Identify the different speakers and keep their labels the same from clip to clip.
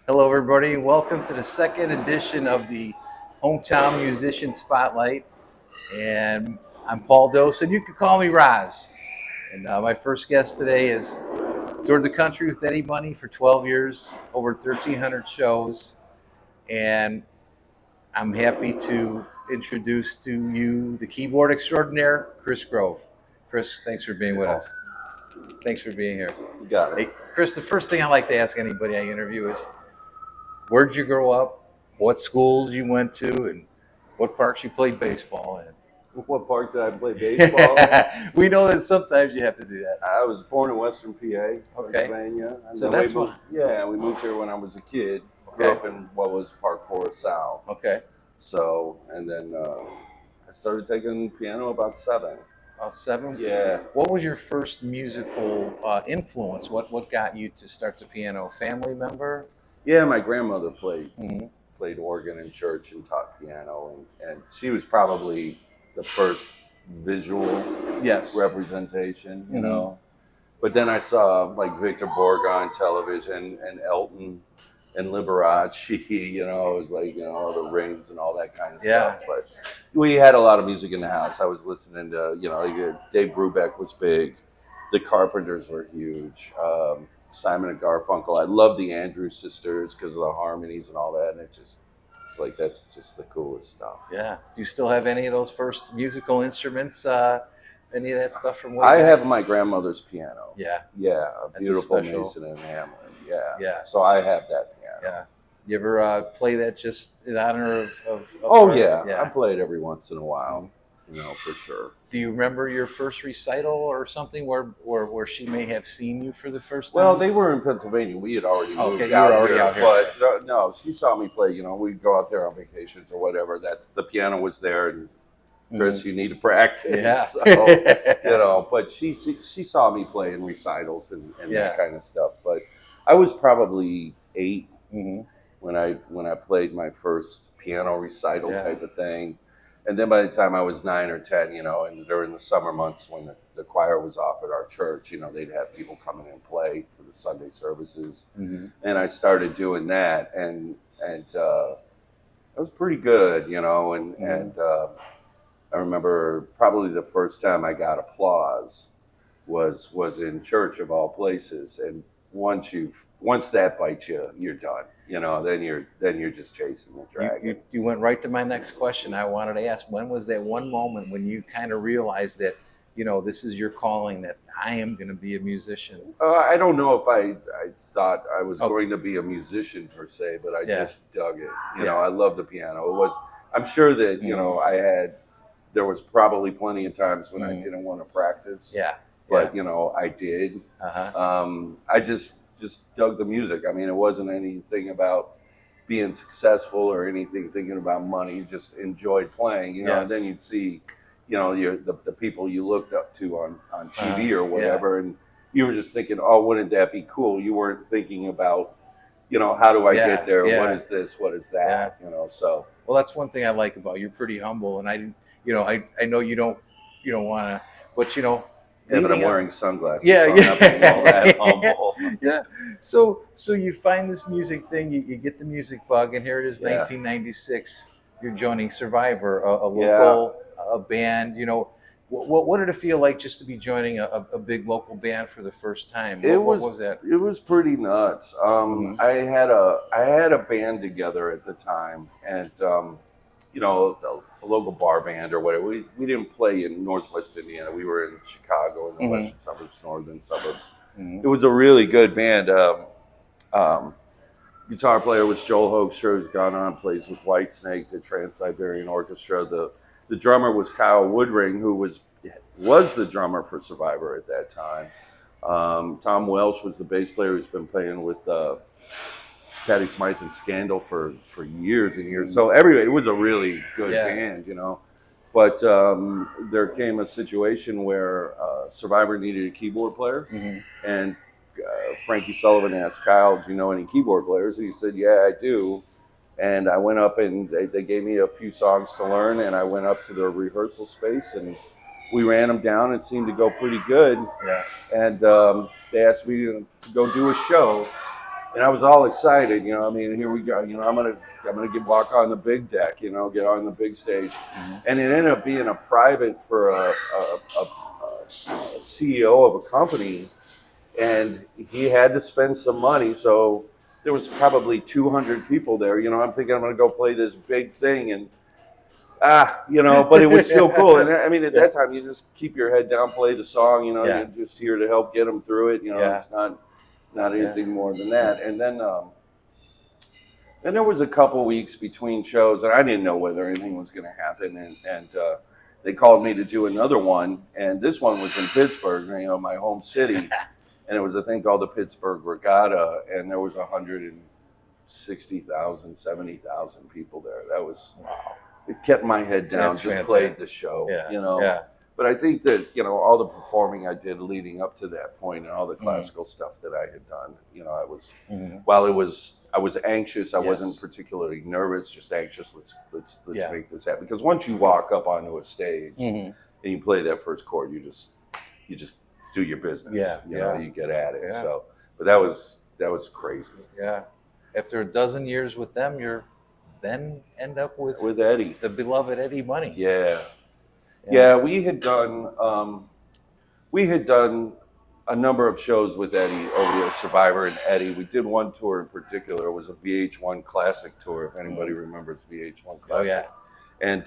Speaker 1: Hello, everybody. Welcome to the second edition of the Hometown Musician Spotlight. And I'm Paul Dose, and you can call me Roz. And my first guest today is toured the country with Eddie Money for 12 years, over 1,300 shows. And I'm happy to introduce to you the keyboard extraordinaire, Chris Grove. Chris, thanks for being with us. Thanks for being here.
Speaker 2: You got
Speaker 1: Hey,
Speaker 2: it.
Speaker 1: Chris, the first thing I like to ask anybody I interview is, where'd you grow up? What schools you went to, and what parks you played baseball
Speaker 2: What park did I play baseball in?
Speaker 1: in? We know that sometimes you have to do that.
Speaker 2: I was born in Western PA,
Speaker 1: Okay.
Speaker 2: Pennsylvania. And
Speaker 1: So
Speaker 2: then
Speaker 1: that's
Speaker 2: we moved,
Speaker 1: what.
Speaker 2: yeah, we moved here when I was a kid. Grew
Speaker 1: Okay.
Speaker 2: up in what was Park Forest South.
Speaker 1: Okay.
Speaker 2: So, and then I started taking piano about 7.
Speaker 1: About 7.
Speaker 2: Yeah.
Speaker 1: What was your first musical influence? What got you to start the piano? Family member?
Speaker 2: Yeah, my grandmother played
Speaker 1: Mm-hmm.
Speaker 2: played organ in church and taught piano, and she was probably the first visual
Speaker 1: Yes.
Speaker 2: representation, you
Speaker 1: Mhm.
Speaker 2: know. But then I saw like Victor Borge on television and Elton and Liberace, it was like, the rings and all that kind of
Speaker 1: Yeah.
Speaker 2: stuff. But we had a lot of music in the house. I was listening to, Dave Brubeck was big. The Carpenters were huge. Simon and Garfunkel. I love the Andrews Sisters because of the harmonies and all that. And it's like, that's just the coolest stuff.
Speaker 1: Yeah. Do you still have any of those first musical instruments? Any of that stuff from way
Speaker 2: I
Speaker 1: back?
Speaker 2: have my grandmother's piano.
Speaker 1: Yeah.
Speaker 2: Yeah, a
Speaker 1: That's a
Speaker 2: beautiful
Speaker 1: special-
Speaker 2: Mason and Hamlin. Yeah.
Speaker 1: Yeah.
Speaker 2: So I have that piano.
Speaker 1: Yeah. You ever play that just in honor of
Speaker 2: Oh
Speaker 1: her?
Speaker 2: yeah, I play it every once in a while, for sure.
Speaker 1: Do you remember your first recital or something where she may have seen you for the first time?
Speaker 2: Well, they were in Pennsylvania. We had already moved
Speaker 1: Okay, you
Speaker 2: out
Speaker 1: were already
Speaker 2: here,
Speaker 1: out here.
Speaker 2: but no, she saw me play. We'd go out there on vacations or whatever. That's the piano was there, and Chris, you need to practice.
Speaker 1: Yeah.
Speaker 2: So, but she saw me play in recitals and
Speaker 1: Yeah.
Speaker 2: that kind of stuff. But I was probably 8
Speaker 1: hmm
Speaker 2: when I played my first piano recital
Speaker 1: Yeah.
Speaker 2: type of thing. And then by the time I was 9 or 10, and during the summer months when the choir was off at our church, they'd have people come in and play for the Sunday services.
Speaker 1: hmm
Speaker 2: And I started doing that, and it was pretty good, and I remember probably the first time I got applause was in church of all places, and once that bites you, you're done. Then you're just chasing the dragon.
Speaker 1: You went right to my next question. I wanted to ask, when was that one moment when you kind of realized that, this is your calling, that I am going to be a musician?
Speaker 2: I don't know if I thought I was going to be a musician per se, but I
Speaker 1: Yeah.
Speaker 2: just dug it.
Speaker 1: Yeah.
Speaker 2: I love the piano. I'm sure that there was probably plenty of times when I didn't want to practice.
Speaker 1: Yeah.
Speaker 2: But I did. I just dug the music. I mean, it wasn't anything about being successful or anything thinking about money. You just enjoyed playing,
Speaker 1: Yes.
Speaker 2: and then you'd see, the people you looked up to on TV or whatever, and you were just thinking, oh, wouldn't that be cool? You weren't thinking about, how do I get there?
Speaker 1: Yeah.
Speaker 2: What is this? What is that? So.
Speaker 1: Well, that's one thing I like about you. You're pretty humble, and I know you don't want to, but
Speaker 2: Yeah, but I'm
Speaker 1: leading up-
Speaker 2: wearing sunglasses.
Speaker 1: Yeah,
Speaker 2: so
Speaker 1: yeah.
Speaker 2: I'm not being all that humble.
Speaker 1: Yeah. So you find this music thing, you get the music bug, and here it is,
Speaker 2: Yeah.
Speaker 1: 1996. You're joining Survivor, a local a band. What did it feel like just to be joining a big local band for the first time? What was that?
Speaker 2: It was pretty nuts.
Speaker 1: Mhm.
Speaker 2: I had a band together at the time, and a local bar band or whatever. We didn't play in Northwest Indiana. We were in Chicago in the western suburbs, northern suburbs. It was a really good band. Guitar player was Joel Hoekstra, who's gone on, plays with Whitesnake, the Trans-Siberian Orchestra. The drummer was Kyle Woodring, who was the drummer for Survivor at that time. Tom Welsh was the bass player who's been playing with Patti Smythe and Scandal for years and years. So it was a really good band, But there came a situation where Survivor needed a keyboard player, and Frankie Sullivan asked Kyle, do you know any keyboard players? And he said, yeah, I do. And I went up and they gave me a few songs to learn, and I went up to the rehearsal space and we ran them down. It seemed to go pretty good.
Speaker 1: Yeah.
Speaker 2: And they asked me to go do a show And I was all excited, I mean, here we go, I'm gonna walk on the big deck, get on the big stage, and it ended up being a private for a CEO of a company, and he had to spend some money, so there was probably 200 people there. I'm thinking I'm gonna go play this big thing, and but it was still cool. And I mean, at that time, you just keep your head down, play the song,
Speaker 1: Yeah.
Speaker 2: you're just here to help get them through it.
Speaker 1: Yeah.
Speaker 2: It's not anything more than that. And then there was a couple weeks between shows, and I didn't know whether anything was going to happen. And they called me to do another one, and this one was in Pittsburgh, my home city, and it was a thing called the Pittsburgh Regatta, and there was 160,000, 70,000 people there. That was
Speaker 1: Wow.
Speaker 2: It kept my head down.
Speaker 1: That's
Speaker 2: just
Speaker 1: fantastic.
Speaker 2: Played the show.
Speaker 1: Yeah.
Speaker 2: Yeah. But I think that all the performing I did leading up to that point, and all the classical stuff that I had done, I was while I was anxious. I wasn't particularly nervous, just anxious. Let's make this happen. Because once you walk up onto a stage and you play that first chord, you just do your business. You get at it.
Speaker 1: Yeah.
Speaker 2: So, but that was crazy.
Speaker 1: Yeah. After a dozen years with them, you're then end up with
Speaker 2: Eddie,
Speaker 1: the beloved Eddie Money.
Speaker 2: Yeah, we had done a number of shows with Eddie over there, Survivor and Eddie. We did one tour in particular. It was a VH1 Classic tour, if anybody remembers VH1 Classic.
Speaker 1: Oh yeah.
Speaker 2: And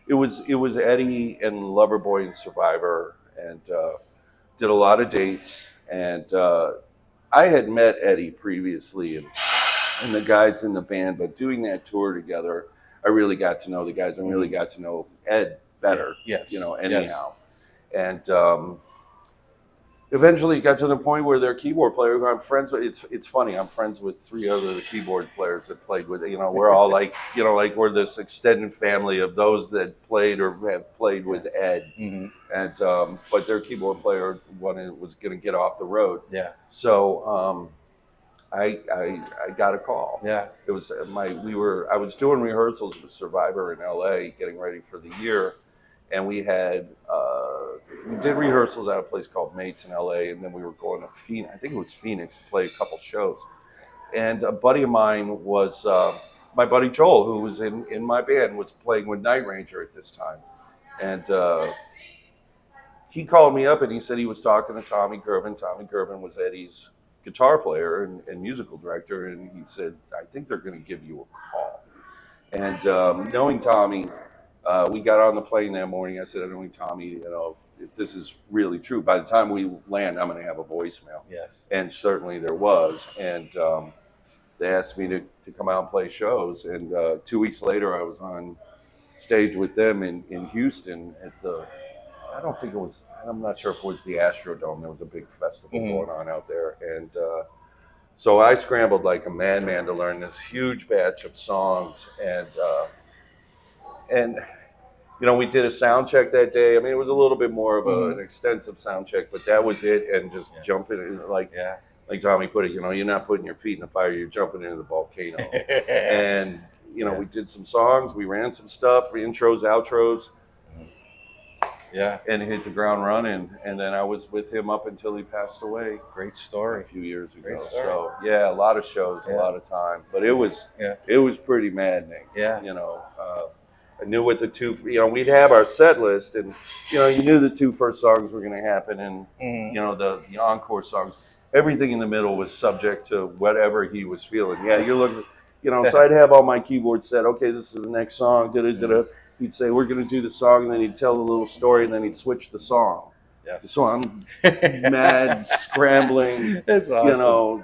Speaker 2: it was Eddie and Loverboy and Survivor, and did a lot of dates. And I had met Eddie previously and the guys in the band, but doing that tour together, I really got to know the guys and really got to know Ed better.
Speaker 1: Yes.
Speaker 2: Anyhow. And eventually it got to the point where their keyboard player, who I'm friends with, it's funny, I'm friends with 3 other keyboard players that played with, we're all like, like we're this extended family of those that played or have played with Ed. And but their keyboard player was going to get off the road.
Speaker 1: Yeah.
Speaker 2: So I got a call.
Speaker 1: Yeah.
Speaker 2: It was I was doing rehearsals with Survivor in LA, getting ready for the year, and we did rehearsals at a place called Mates in LA, and then we were going to Phoenix. I think it was Phoenix to play a couple shows. And a buddy of mine was my buddy Joel, who was in my band, was playing with Night Ranger at this time, and he called me up and he said he was talking to Tommy Gervin. Tommy Gervin was Eddie's guitar player and musical director, and he said, I think they're going to give you a call. And knowing Tommy, we got on the plane that morning. I said, knowing Tommy, if this is really true, by the time we land, I'm going to have a voicemail.
Speaker 1: Yes.
Speaker 2: And certainly there was. And they asked me to come out and play shows. And 2 weeks later, I was on stage with them in Houston at I'm not sure if it was the Astrodome. There was a big festival going on out there. And so I scrambled like a madman to learn this huge batch of songs. And we did a sound check that day. I mean, it was a little bit more of an extensive sound check, but that was it. And just jumping in, like Tommy put it, you're not putting your feet in the fire, you're jumping into the volcano. And, we did some songs, we ran some stuff, intros, outros.
Speaker 1: Yeah.
Speaker 2: And hit the ground running. And then I was with him up until he passed away.
Speaker 1: Great story.
Speaker 2: A few years ago. So, a lot of shows, a lot of time. But it was pretty maddening.
Speaker 1: Yeah.
Speaker 2: I knew what the two, we'd have our set list, and, you knew the 2 first songs were going to happen, and, the encore songs. Everything in the middle was subject to whatever he was feeling. Yeah, you're looking, so I'd have all my keyboards set. Okay, this is the next song. He'd say, we're going to do the song, and then he'd tell a little story, and then he'd switch the song.
Speaker 1: Yes.
Speaker 2: So I'm mad, scrambling.
Speaker 1: That's awesome.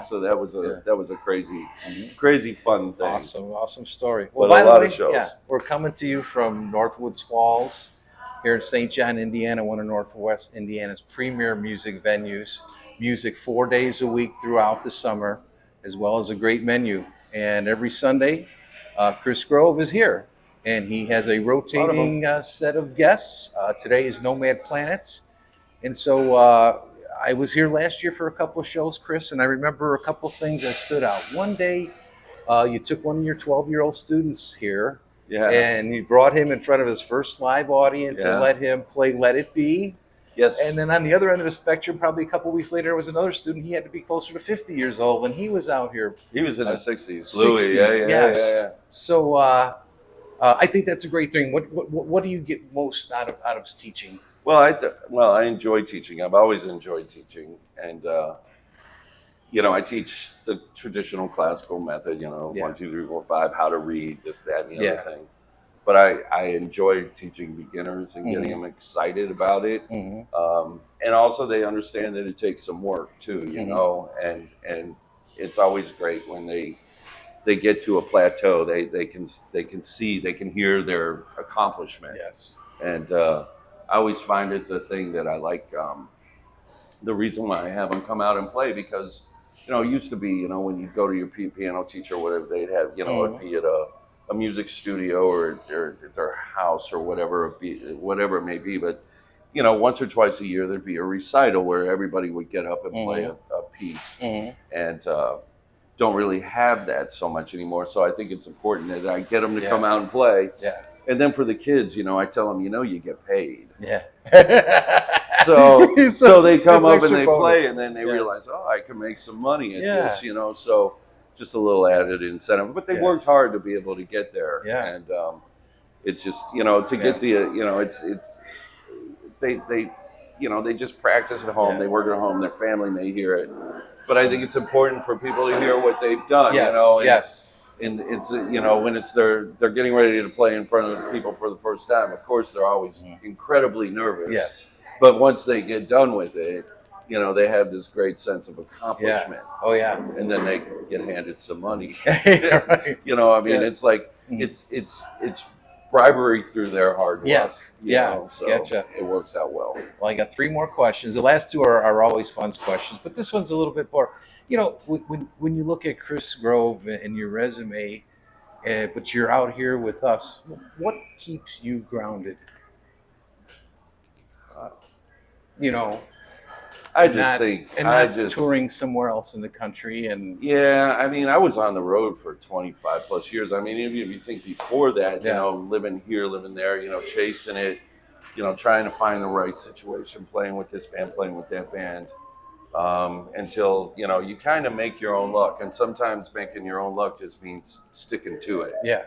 Speaker 2: So that was a crazy fun thing.
Speaker 1: Awesome story. Well,
Speaker 2: but
Speaker 1: by
Speaker 2: a
Speaker 1: the
Speaker 2: lot
Speaker 1: way,
Speaker 2: of shows.
Speaker 1: We're coming to you from Northwoods Falls here in St. John, Indiana, one of Northwest Indiana's premier music venues. Music 4 days a week throughout the summer, as well as a great menu. And every Sunday, Chris Grove is here, and he has a rotating set of guests. Today is Nomad Planets, and so I was here last year for a couple of shows, Chris, and I remember a couple of things that stood out. One day, you took one of your 12-year-old students here, and you brought him in front of his first live audience and let him play Let It Be.
Speaker 2: Yes.
Speaker 1: And then on the other end of the spectrum, probably a couple weeks later, was another student. He had to be closer to 50 years old, and he was out here.
Speaker 2: He was in the 60s.
Speaker 1: 60s,
Speaker 2: Louis,
Speaker 1: yes.
Speaker 2: yeah.
Speaker 1: So I think that's a great thing. What do you get most out of teaching?
Speaker 2: Well, I enjoy teaching. I've always enjoyed teaching, and I teach the traditional classical method.
Speaker 1: Yeah.
Speaker 2: 1, 2, 3, 4, 5, how to read, this, that, and the
Speaker 1: Yeah.
Speaker 2: other thing. But I enjoy teaching beginners and getting them excited about it, and also they understand that it takes some work too. And it's always great when they get to a plateau. They can see, they can hear their accomplishment.
Speaker 1: Yes.
Speaker 2: And I always find it's a thing that I like. The reason why I have them come out and play, because it used to be, when you go to your piano teacher or whatever, they'd have, it'd be at a music studio or at their house or whatever it may be. But once or twice a year there'd be a recital where everybody would get up and play a piece, and don't really have that so much anymore. So I think it's important that I get them to come out and play.
Speaker 1: Yeah.
Speaker 2: And then for the kids, I tell them, you get paid.
Speaker 1: Yeah.
Speaker 2: So they come up and they
Speaker 1: bonus.
Speaker 2: Play, and then they realize, I can make some money at this, So just a little added incentive. But they worked hard to be able to get there.
Speaker 1: Yeah.
Speaker 2: And it's just, to get the, it's they just practice at home. They work at home. Their family may hear it. But I think it's important for people to hear what they've done.
Speaker 1: Yes.
Speaker 2: And it's when it's they're getting ready to play in front of people for the first time. Of course, they're always incredibly nervous.
Speaker 1: Yes.
Speaker 2: But once they get done with it, they have this great sense of accomplishment.
Speaker 1: Yeah. Oh yeah.
Speaker 2: And then they get handed some money.
Speaker 1: Right.
Speaker 2: It's like it's bribery through their hard work.
Speaker 1: Yes.
Speaker 2: So
Speaker 1: Gotcha.
Speaker 2: It works out well.
Speaker 1: Well, I got 3 more questions. The last 2 are always fun questions, but this one's a little bit more. When you look at Chris Grove and your resume, but you're out here with us, what keeps you grounded?
Speaker 2: I just think
Speaker 1: not touring somewhere else in the country and.
Speaker 2: Yeah, I was on the road for 25 plus years. Even if you think before that, living here, living there, chasing it, trying to find the right situation, playing with this band, playing with that band, until you kind of make your own luck. And sometimes making your own luck just means sticking to it.
Speaker 1: Yeah.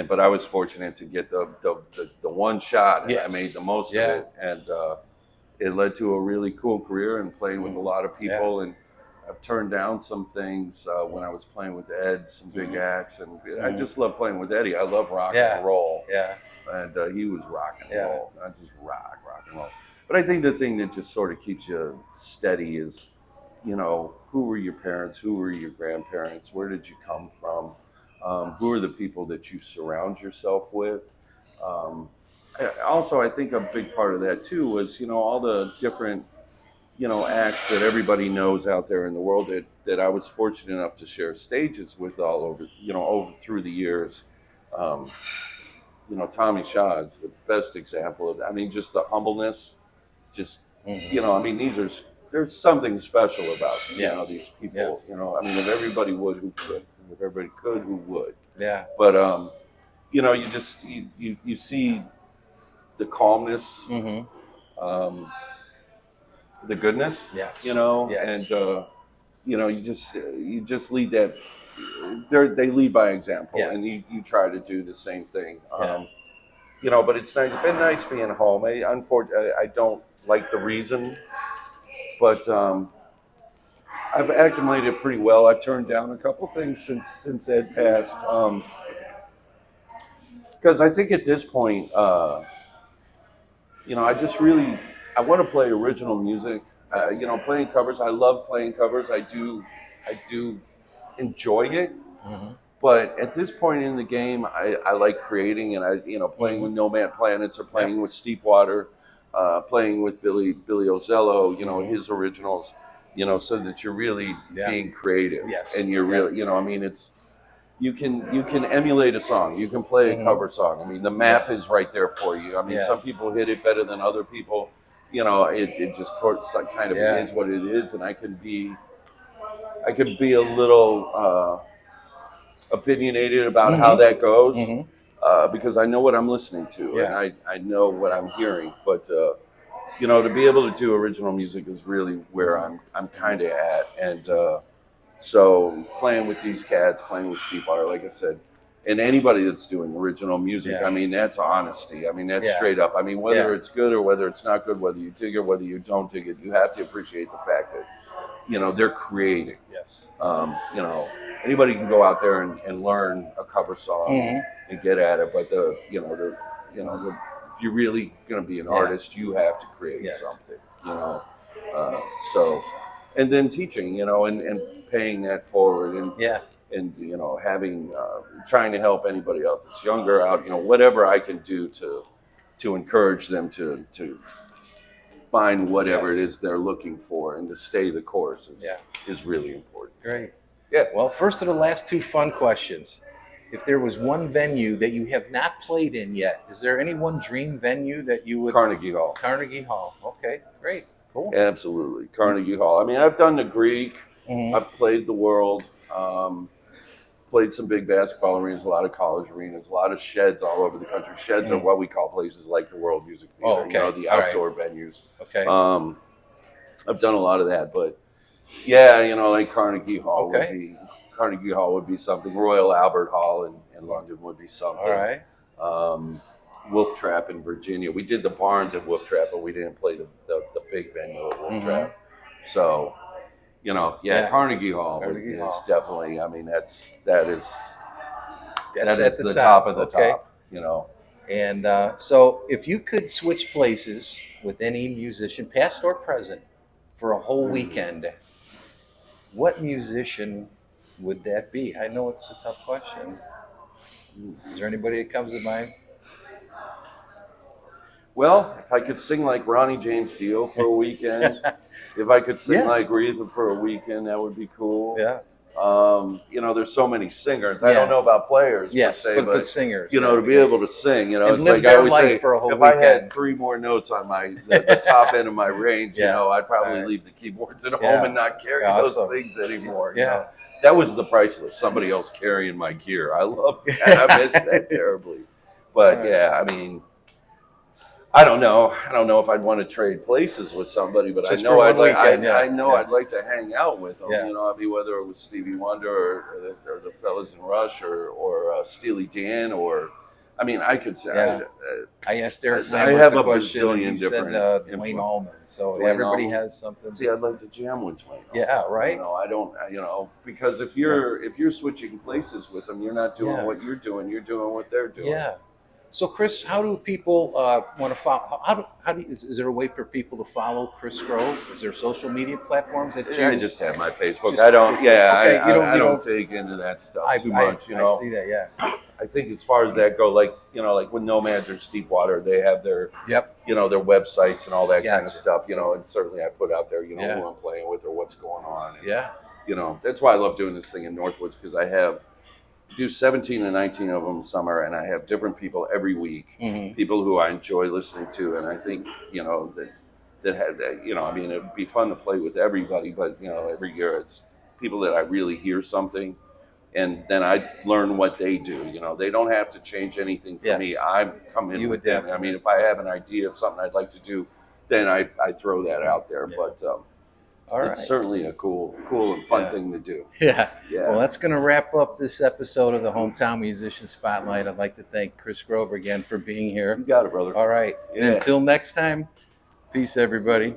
Speaker 2: But I was fortunate to get the one shot, and I made the most of it, and it led to a really cool career and playing with a lot of people. And I've turned down some things when I was playing with Ed, some big acts, and I just love playing with Eddie. I love rock and roll. Yeah. And he was rock and roll, not just rock and roll. But I think the thing that just sort of keeps you steady is, who were your parents? Who were your grandparents? Where did you come from? Who are the people that you surround yourself with? Also, I think a big part of that too was, all the different, acts that everybody knows out there in the world that I was fortunate enough to share stages with all over, over through the years. Tommy Shaw is the best example of that. just the humbleness, just, there's something special about, these people,
Speaker 1: Yes.
Speaker 2: If everybody would, who could? If everybody could, who would?
Speaker 1: Yeah.
Speaker 2: But, you just, you see the calmness, the goodness,
Speaker 1: yes.
Speaker 2: and, you just lead that, they lead by example, and you try to do the same thing. But it's nice. It's been nice being home. I don't like the reason, but I've acclimated pretty well. I've turned down a couple things since Ed passed, because I think at this point, I want to play original music. Playing covers. I love playing covers. I do enjoy it. But at this point in the game, I like creating, and playing with Nomad Planets or playing with Steepwater, playing with Billy Ozello, his originals, so that you're really being creative, and you're really, it's you can emulate a song, you can play a cover song. The map is right there for you. Some people hit it better than other people. It just kind of is what it is, and I can be a little opinionated about how that goes, because I know what I'm listening to,
Speaker 1: Yeah.
Speaker 2: and I know what I'm hearing. But to be able to do original music is really where I'm kind of at, and so playing with these cats, playing with Steve Water, like I said, and anybody that's doing original music,
Speaker 1: Yeah.
Speaker 2: I mean, that's honesty. I mean, that's
Speaker 1: Yeah.
Speaker 2: straight up. I mean, whether
Speaker 1: Yeah.
Speaker 2: it's good or whether it's not good, whether you dig it, whether you don't dig it, you have to appreciate the fact that they're creating.
Speaker 1: Yes.
Speaker 2: Anybody can go out there and learn a cover song
Speaker 1: Mhm.
Speaker 2: and get at it, but if you're really going to be an
Speaker 1: Yeah.
Speaker 2: artist, you have to create
Speaker 1: Yes.
Speaker 2: something. So, and then teaching, and paying that forward, and
Speaker 1: Yeah.
Speaker 2: and having trying to help anybody else that's younger out, whatever I can do to encourage them to find whatever it
Speaker 1: Yes.
Speaker 2: is they're looking for and to stay the course
Speaker 1: Yeah.
Speaker 2: is really important.
Speaker 1: Great.
Speaker 2: Yeah.
Speaker 1: Well, first of the last two fun questions. If there was one venue that you have not played in yet, is there any one dream venue that you would?
Speaker 2: Carnegie Hall.
Speaker 1: Carnegie Hall. Okay, great, cool.
Speaker 2: Absolutely. Carnegie Hall. I mean, I've done the Greek.
Speaker 1: Mhm.
Speaker 2: I've played the World. Played some big basketball arenas, a lot of college arenas, a lot of sheds all over the country. Sheds are what we call places like the World Music Theater,
Speaker 1: Oh, okay.
Speaker 2: the
Speaker 1: All right.
Speaker 2: outdoor venues.
Speaker 1: Okay.
Speaker 2: I've done a lot of that, but yeah, like Carnegie Hall
Speaker 1: Okay.
Speaker 2: would be something. Royal Albert Hall in London would be something.
Speaker 1: All right.
Speaker 2: Wolf Trap in Virginia. We did the Barns at Wolf Trap, but we didn't play the big venue at Wolf Trap. So, Carnegie Hall is definitely. I mean, that is
Speaker 1: That's at
Speaker 2: the top of the top.
Speaker 1: And so, if you could switch places with any musician, past or present, for a whole weekend, what musician would that be? I know it's a tough question. Is there anybody that comes to mind?
Speaker 2: Well, if I could sing like Ronnie James Dio for a weekend, if I could sing like Aretha for a weekend, that would be cool.
Speaker 1: Yeah.
Speaker 2: There's so many singers. I don't know about players,
Speaker 1: yes,
Speaker 2: per se,
Speaker 1: but singers.
Speaker 2: To be able to sing,
Speaker 1: and
Speaker 2: it's
Speaker 1: live
Speaker 2: like I always
Speaker 1: life
Speaker 2: say,
Speaker 1: for a whole
Speaker 2: if
Speaker 1: weekend.
Speaker 2: I had 3 more notes on the top end of my range, I'd probably leave the keyboards at home and not carry those things anymore. That was the price list. Somebody else carrying my gear. I love that. I miss that terribly. But I mean, I don't know. I don't know if I'd want to trade places with somebody, but
Speaker 1: Just
Speaker 2: I know I'd like.
Speaker 1: weekend,
Speaker 2: I'd like to hang out with them.
Speaker 1: Yeah.
Speaker 2: I mean, whether it was Stevie Wonder or the fellas in Rush or Steely Dan or, I mean, I could say.
Speaker 1: Yeah. I asked Eric.
Speaker 2: I have a
Speaker 1: question,
Speaker 2: bazillion
Speaker 1: and he
Speaker 2: different.
Speaker 1: said Dwayne Allman. So
Speaker 2: Dwayne
Speaker 1: everybody
Speaker 2: Allman.
Speaker 1: has something.
Speaker 2: See, I'd like to jam with Dwayne.
Speaker 1: Yeah, right.
Speaker 2: I don't. Because if you're switching places with them, you're not doing what you're doing. You're doing what they're doing.
Speaker 1: Yeah. So, Chris, how do people want to follow? Is there a way for people to follow Chris Grove? Is there social media platforms that you?
Speaker 2: I just have my Facebook. I don't. Yeah,
Speaker 1: okay,
Speaker 2: I don't dig into that stuff too much.
Speaker 1: I see that. Yeah.
Speaker 2: I think as far as that go, like with Nomads or Steepwater, they have their their websites and all that kind of stuff. And certainly I put out there who I'm playing with or what's going on. And, that's why I love doing this thing in Northwoods, because I do 17 and 19 of them summer, and I have different people every week, people who I enjoy listening to, and I think that have that. I mean, it'd be fun to play with everybody, but every year it's people that I really hear something, and then I learn what they do. They don't have to change anything for me. I come in with them. I mean, if I have an idea of something I'd like to do, then I throw that out there. But it's certainly a cool and fun thing to do.
Speaker 1: Yeah. Well, that's going to wrap up this episode of the Hometown Musician Spotlight. I'd like to thank Chris Grove again for being here.
Speaker 2: You got it, brother.
Speaker 1: All right. And until next time, peace, everybody.